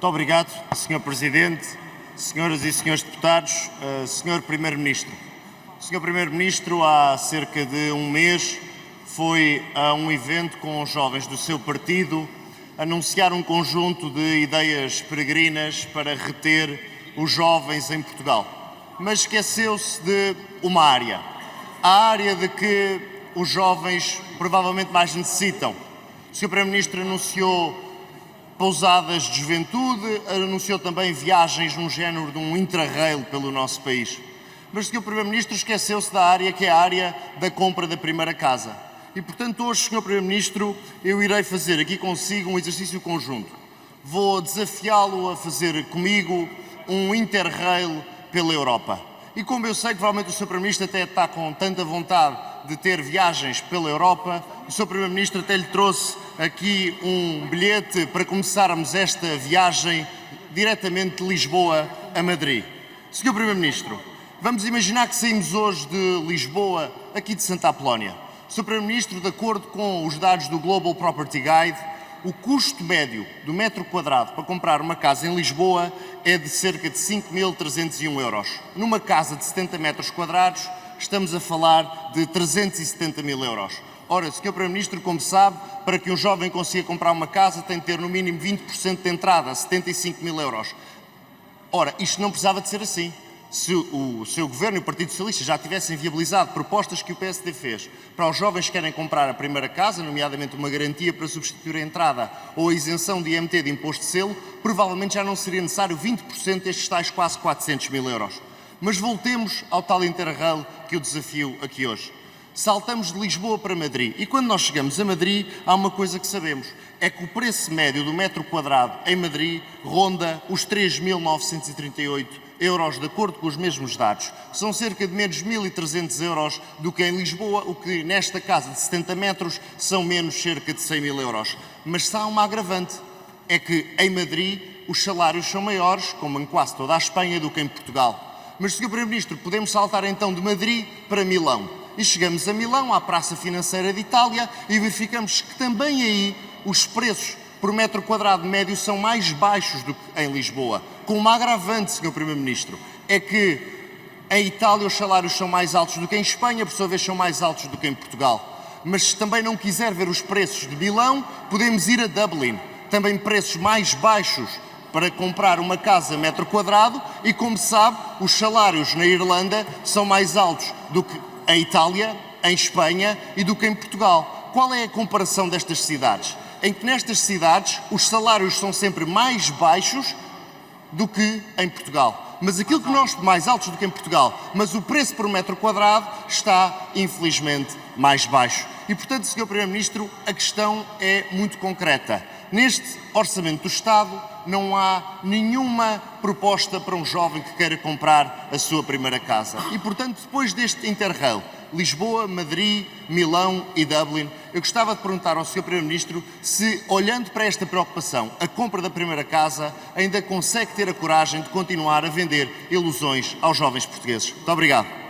Muito obrigado, Sr. Presidente, Senhoras e Senhores Deputados, Sr. Primeiro-Ministro. Sr. Primeiro-Ministro, há cerca de um mês, foi a um evento com os jovens do seu partido anunciar um conjunto de ideias peregrinas para reter os jovens em Portugal. Mas esqueceu-se de uma área, a área de que os jovens provavelmente mais necessitam. O Sr. Primeiro-Ministro anunciou pousadas de juventude, anunciou também viagens num género de um intrarrail pelo nosso país. Mas o Sr. Primeiro-Ministro esqueceu-se da área que é a área da compra da primeira casa. E, portanto, hoje, Sr. Primeiro-Ministro, eu irei fazer aqui consigo um exercício conjunto. Vou desafiá-lo a fazer comigo um interrail pela Europa. E como eu sei que provavelmente o Sr. Primeiro-Ministro até está com tanta vontade de ter viagens pela Europa, o Sr. Primeiro-Ministro até lhe trouxe aqui um bilhete para começarmos esta viagem diretamente de Lisboa a Madrid. Sr. Primeiro-Ministro, vamos imaginar que saímos hoje de Lisboa, aqui de Santa Apolónia. Sr. Primeiro-Ministro, de acordo com os dados do Global Property Guide, o custo médio do metro quadrado para comprar uma casa em Lisboa é de cerca de 5.301 euros. Numa casa de 70 metros quadrados, estamos a falar de 370 mil euros. Ora, Sr. Primeiro-Ministro, como sabe, para que um jovem consiga comprar uma casa tem de ter no mínimo 20% de entrada, 75 mil euros. Ora, isto não precisava de ser assim. Se o seu governo e o Partido Socialista já tivessem viabilizado propostas que o PSD fez para os jovens que querem comprar a primeira casa, nomeadamente uma garantia para substituir a entrada ou a isenção de IMT de imposto de selo, provavelmente já não seria necessário 20% destes tais quase 400 mil euros. Mas voltemos ao tal interrail que eu desafio aqui hoje. Saltamos de Lisboa para Madrid e quando nós chegamos a Madrid há uma coisa que sabemos, é que o preço médio do metro quadrado em Madrid ronda os 3.938 euros, de acordo com os mesmos dados. São cerca de menos 1.300 euros do que em Lisboa, o que nesta casa de 70 metros são menos cerca de 100 mil euros. Mas há uma agravante, é que em Madrid os salários são maiores, como em quase toda a Espanha, do que em Portugal. Mas, Sr. Primeiro-Ministro, podemos saltar então de Madrid para Milão. E chegamos a Milão, à Praça Financeira de Itália, e verificamos que também aí os preços por metro quadrado médio são mais baixos do que em Lisboa. Com uma agravante, Sr. Primeiro-Ministro, é que em Itália os salários são mais altos do que em Espanha, por sua vez são mais altos do que em Portugal. Mas se também não quiser ver os preços de Milão, podemos ir a Dublin. Também preços mais baixos para comprar uma casa metro quadrado e, como sabe, os salários na Irlanda são mais altos do que em Itália, em Espanha e do que em Portugal. Qual é a comparação destas cidades? Em que nestas cidades os salários são sempre mais baixos do que em Portugal. Mas aquilo que nós, mais altos do que em Portugal, mas o preço por metro quadrado está, infelizmente, mais baixo. E, portanto, Sr. Primeiro-Ministro, a questão é muito concreta. Neste Orçamento do Estado não há nenhuma proposta para um jovem que queira comprar a sua primeira casa. E, portanto, depois deste interrail, Lisboa, Madrid, Milão e Dublin, eu gostava de perguntar ao Sr. Primeiro-Ministro se, olhando para esta preocupação, a compra da primeira casa, ainda consegue ter a coragem de continuar a vender ilusões aos jovens portugueses. Muito obrigado.